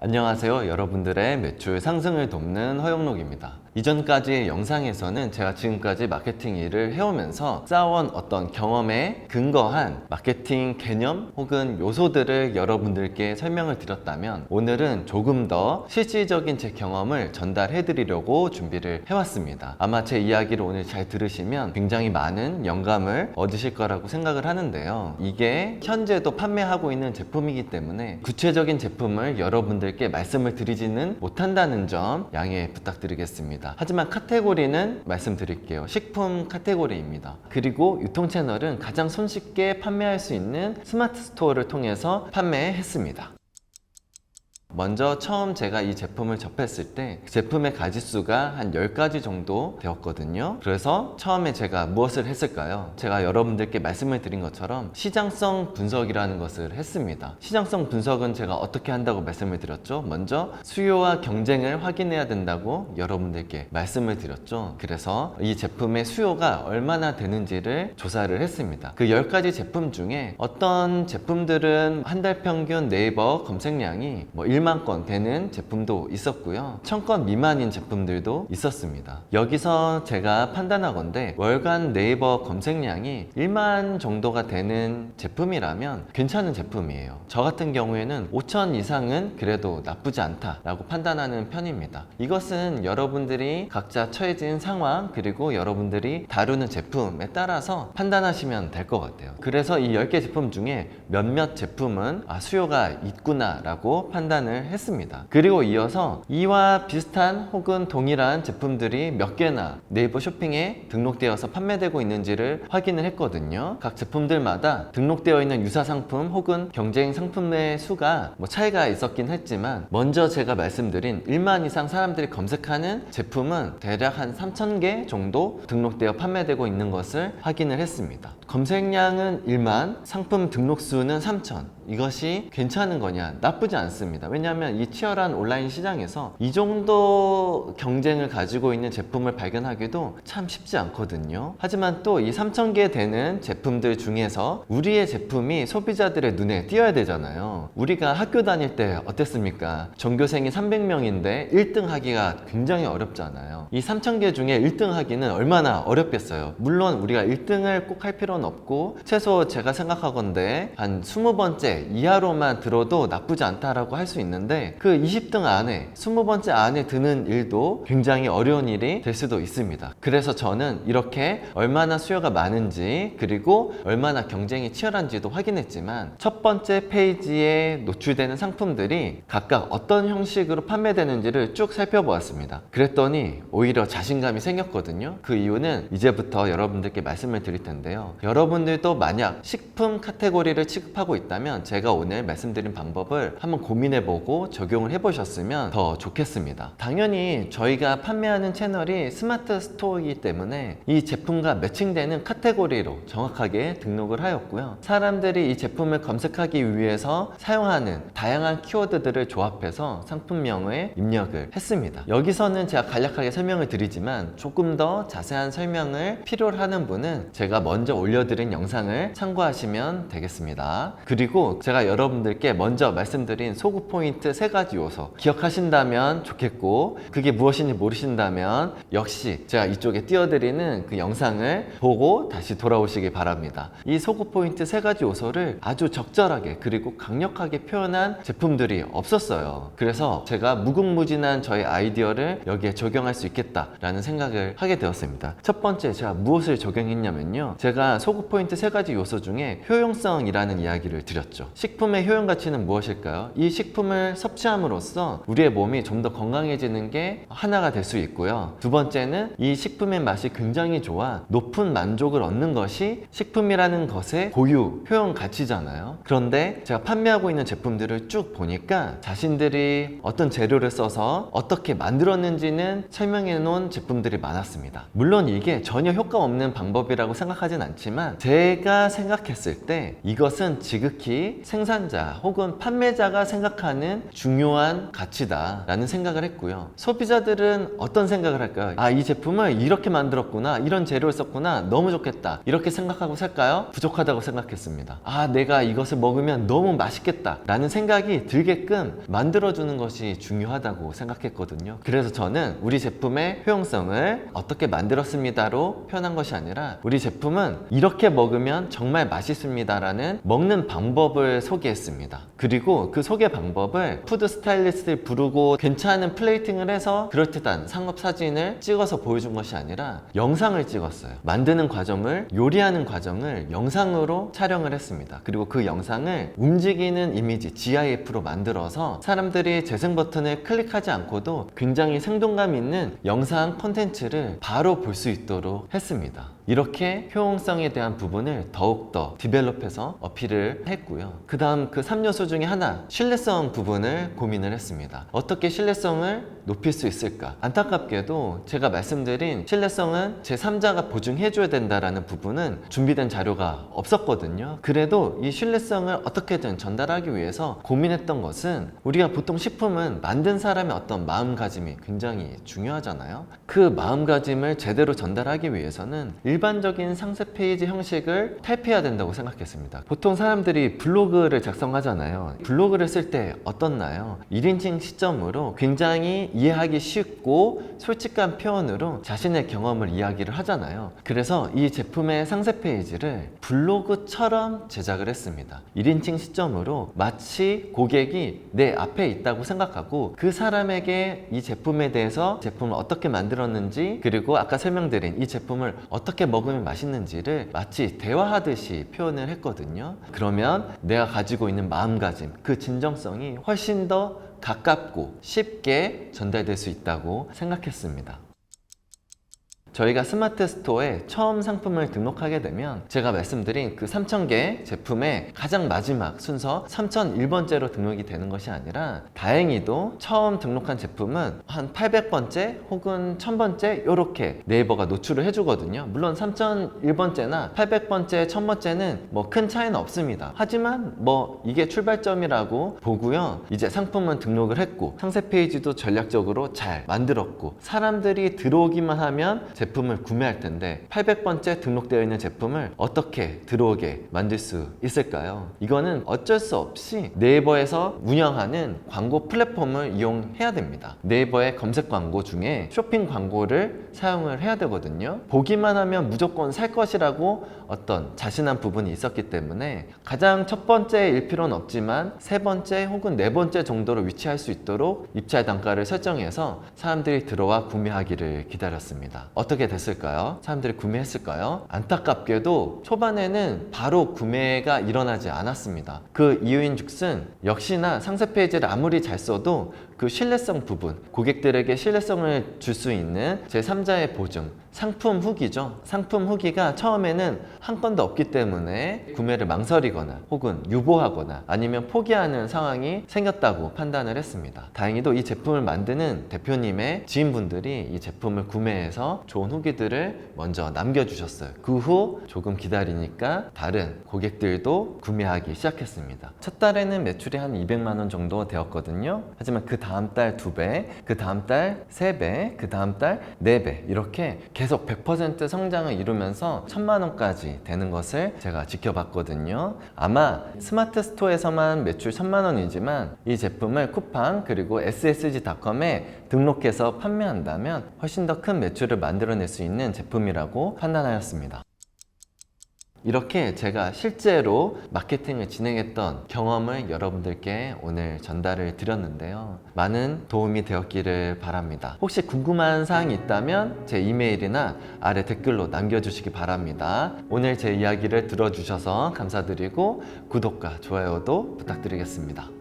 안녕하세요. 여러분들의 매출 상승을 돕는 허영록입니다. 이전까지의 영상에서는 제가 지금까지 마케팅 일을 해오면서 쌓아온 어떤 경험에 근거한 마케팅 개념 혹은 요소들을 여러분들께 설명을 드렸다면, 오늘은 조금 더 실질적인 제 경험을 전달해 드리려고 준비를 해왔습니다. 아마 제 이야기를 오늘 잘 들으시면 굉장히 많은 영감을 얻으실 거라고 생각을 하는데요. 이게 현재도 판매하고 있는 제품이기 때문에 구체적인 제품을 여러분들께 말씀을 드리지는 못한다는 점 양해 부탁드리겠습니다. 하지만 카테고리는 말씀드릴게요. 식품 카테고리입니다. 그리고 유통 채널은 가장 손쉽게 판매할 수 있는 스마트 스토어를 통해서 판매했습니다. 먼저 처음 제가 이 제품을 접했을 때 제품의 가짓수가 한 10가지 정도 되었거든요. 그래서 처음에 제가 무엇을 했을까요? 제가 여러분들께 말씀을 드린 것처럼 시장성 분석이라는 것을 했습니다. 시장성 분석은 제가 어떻게 한다고 말씀을 드렸죠? 먼저 수요와 경쟁을 확인해야 된다고 여러분들께 말씀을 드렸죠. 그래서 이 제품의 수요가 얼마나 되는지를 조사를 했습니다. 그 10가지 제품 중에 어떤 제품들은 한 달 평균 네이버 검색량이 1만 건 되는 제품도 있었고요. 1000건 미만인 제품들도 있었습니다. 여기서 제가 판단하건대 월간 네이버 검색량이 1만 정도가 되는 제품이라면 괜찮은 제품이에요. 저 같은 경우에는 5000 이상은 그래도 나쁘지 않다라고 판단하는 편입니다. 이것은 여러분들이 각자 처해진 상황 그리고 여러분들이 다루는 제품에 따라서 판단하시면 될 것 같아요. 그래서 이 10개 제품 중에 몇몇 제품은 수요가 있구나 라고 판단을 했습니다. 그리고 이어서 이와 비슷한 혹은 동일한 제품들이 몇 개나 네이버 쇼핑에 등록되어서 판매되고 있는지를 확인을 했거든요. 각 제품들마다 등록되어 있는 유사 상품 혹은 경쟁 상품의 수가 차이가 있었긴 했지만, 먼저 제가 말씀드린 1만 이상 사람들이 검색하는 제품은 대략 한 3000개 정도 등록되어 판매되고 있는 것을 확인을 했습니다. 검색량은 1만, 상품 등록 수는 3000. 이것이 괜찮은 거냐? 나쁘지 않습니다. 왜냐하면 이 치열한 온라인 시장에서 이 정도 경쟁을 가지고 있는 제품을 발견하기도 참 쉽지 않거든요. 하지만 또 이 3000개 되는 제품들 중에서 우리의 제품이 소비자들의 눈에 띄어야 되잖아요. 우리가 학교 다닐 때 어땠습니까? 전교생이 300명인데 1등 하기가 굉장히 어렵잖아요. 이 3000개 중에 1등 하기는 얼마나 어렵겠어요. 물론 우리가 1등을 꼭 할 필요는 없고, 최소 제가 생각하건대 한 20번째 이하로만 들어도 나쁘지 않다라고 할 수 있는데, 그 20등 안에 20번째 안에 드는 일도 굉장히 어려운 일이 될 수도 있습니다. 그래서 저는 이렇게 얼마나 수요가 많은지 그리고 얼마나 경쟁이 치열한지도 확인했지만, 첫 번째 페이지에 노출되는 상품들이 각각 어떤 형식으로 판매되는지를 쭉 살펴보았습니다. 그랬더니 오히려 자신감이 생겼거든요. 그 이유는 이제부터 여러분들께 말씀을 드릴 텐데요. 여러분들도 만약 식품 카테고리를 취급하고 있다면 제가 오늘 말씀드린 방법을 한번 고민해보고 적용을 해보셨으면 더 좋겠습니다. 당연히 저희가 판매하는 채널이 스마트 스토어이기 때문에 이 제품과 매칭되는 카테고리로 정확하게 등록을 하였고요. 사람들이 이 제품을 검색하기 위해서 사용하는 다양한 키워드들을 조합해서 상품명에 입력을 했습니다. 여기서는 제가 간략하게 설명을 드리지만, 조금 더 자세한 설명을 필요로 하는 분은 제가 먼저 올려드린 영상을 참고하시면 되겠습니다. 그리고 제가 여러분들께 먼저 말씀드린 소구 포인트 3가지 요소 기억하신다면 좋겠고, 그게 무엇인지 모르신다면 역시 제가 이쪽에 띄워드리는 그 영상을 보고 다시 돌아오시기 바랍니다. 이 소구 포인트 3가지 요소를 아주 적절하게 그리고 강력하게 표현한 제품들이 없었어요. 그래서 제가 무궁무진한 저의 아이디어를 여기에 적용할 수 있겠다라는 생각을 하게 되었습니다. 첫 번째, 제가 무엇을 적용했냐면요, 제가 소구 포인트 3가지 요소 중에 효용성이라는 이야기를 드렸죠. 식품의 효용 가치는 무엇일까요? 이 식품을 섭취함으로써 우리의 몸이 좀 더 건강해지는 게 하나가 될 수 있고요. 두 번째는 이 식품의 맛이 굉장히 좋아 높은 만족을 얻는 것이 식품이라는 것의 고유 효용 가치잖아요. 그런데 제가 판매하고 있는 제품들을 쭉 보니까 자신들이 어떤 재료를 써서 어떻게 만들었는지는 설명해 놓은 제품들이 많았습니다. 물론 이게 전혀 효과 없는 방법이라고 생각하진 않지만, 제가 생각했을 때 이것은 지극히 것이 생산자 혹은 판매자가 생각하는 중요한 가치다라는 생각을 했고요. 소비자들은 어떤 생각을 할까요? 아, 이 제품을 이렇게 만들었구나, 이런 재료를 썼구나, 너무 좋겠다, 이렇게 생각하고 살까요? 부족하다고 생각했습니다. 아, 내가 이것을 먹으면 너무 맛있겠다 라는 생각이 들게끔 만들어주는 것이 중요하다고 생각했거든요. 그래서 저는 우리 제품의 효용성을 어떻게 만들었습니다로 표현한 것이 아니라 우리 제품은 이렇게 먹으면 정말 맛있습니다 라는 먹는 방법을 소개했습니다. 그리고 그 소개 방법을 푸드 스타일리스트를 부르고 괜찮은 플레이팅을 해서 그럴듯한 상업 사진을 찍어서 보여준 것이 아니라 영상을 찍었어요. 만드는 과정을, 요리하는 과정을 영상으로 촬영을 했습니다. 그리고 그 영상을 움직이는 이미지 GIF로 만들어서 사람들이 재생 버튼을 클릭하지 않고도 굉장히 생동감 있는 영상 콘텐츠를 바로 볼 수 있도록 했습니다. 이렇게 효용성에 대한 부분을 더욱더 디벨롭해서 어필을 했고요. 그 다음 그 3요소 중에 하나, 신뢰성 부분을 고민을 했습니다. 어떻게 신뢰성을 높일 수 있을까? 안타깝게도 제가 말씀드린 신뢰성은 제3자가 보증해줘야 된다라는 부분은 준비된 자료가 없었거든요. 그래도 이 신뢰성을 어떻게든 전달하기 위해서 고민했던 것은, 우리가 보통 식품은 만든 사람의 어떤 마음가짐이 굉장히 중요하잖아요. 그 마음가짐을 제대로 전달하기 위해서는 일반적인 상세 페이지 형식을 탈피해야 된다고 생각했습니다. 보통 사람들이 블로그를 작성하잖아요. 블로그를 쓸 때 어떻나요? 1인칭 시점으로 굉장히 이해하기 쉽고 솔직한 표현으로 자신의 경험을 이야기를 하잖아요. 그래서 이 제품의 상세 페이지를 블로그처럼 제작을 했습니다. 1인칭 시점으로 마치 고객이 내 앞에 있다고 생각하고 그 사람에게 이 제품에 대해서 제품을 어떻게 만들었는지, 그리고 아까 설명드린 이 제품을 어떻게 먹으면 맛있는지를 마치 대화하듯이 표현을 했거든요. 그러면 내가 가지고 있는 마음가짐, 그 진정성이 훨씬 더 가깝고 쉽게 전달될 수 있다고 생각했습니다. 저희가 스마트 스토어에 처음 상품을 등록하게 되면 제가 말씀드린 그 3000개 제품의 가장 마지막 순서 3001번째로 등록이 되는 것이 아니라, 다행히도 처음 등록한 제품은 한 800번째 혹은 1000번째 이렇게 네이버가 노출을 해주거든요. 물론 3001번째나 800번째, 1000번째는 뭐 큰 차이는 없습니다. 하지만 뭐 이게 출발점이라고 보고요. 이제 상품은 등록을 했고 상세 페이지도 전략적으로 잘 만들었고 사람들이 들어오기만 하면 제품을 구매할 텐데 800번째 등록되어 있는 제품을 어떻게 들어오게 만들 수 있을까요? 이거는 어쩔 수 없이 네이버에서 운영하는 광고 플랫폼을 이용해야 됩니다. 네이버의 검색 광고 중에 쇼핑 광고를 사용을 해야 되거든요. 보기만 하면 무조건 살 것이라고 어떤 자신한 부분이 있었기 때문에 가장 첫 번째일 필요는 없지만 세 번째 혹은 네 번째 정도로 위치할 수 있도록 입찰 단가를 설정해서 사람들이 들어와 구매하기를 기다렸습니다. 어떻게 됐을까요? 사람들이 구매했을까요? 안타깝게도 초반에는 바로 구매가 일어나지 않았습니다. 그 이유인즉슨 역시나 상세 페이지를 아무리 잘 써도 그 신뢰성 부분, 고객들에게 신뢰성을 줄 수 있는 제3자의 보증, 상품 후기죠. 상품 후기가 처음에는 한 건도 없기 때문에 구매를 망설이거나 혹은 유보하거나 아니면 포기하는 상황이 생겼다고 판단을 했습니다. 다행히도 이 제품을 만드는 대표님의 지인분들이 이 제품을 구매해서 좋은 후기들을 먼저 남겨주셨어요. 그 후 조금 기다리니까 다른 고객들도 구매하기 시작했습니다. 첫 달에는 매출이 한 200만 원 정도 되었거든요. 하지만 그 다음 달 2배, 그 다음 달 3배, 그 다음 달 4배 이렇게 계속 100% 성장을 이루면서 1000만 원까지 되는 것을 제가 지켜봤거든요. 아마 스마트 스토어에서만 매출 1000만 원이지만 이 제품을 쿠팡 그리고 ssg.com에 등록해서 판매한다면 훨씬 더 큰 매출을 만들어낼 수 있는 제품이라고 판단하였습니다. 이렇게 제가 실제로 마케팅을 진행했던 경험을 여러분들께 오늘 전달을 드렸는데요. 많은 도움이 되었기를 바랍니다. 혹시 궁금한 사항이 있다면 제 이메일이나 아래 댓글로 남겨주시기 바랍니다. 오늘 제 이야기를 들어주셔서 감사드리고 구독과 좋아요도 부탁드리겠습니다.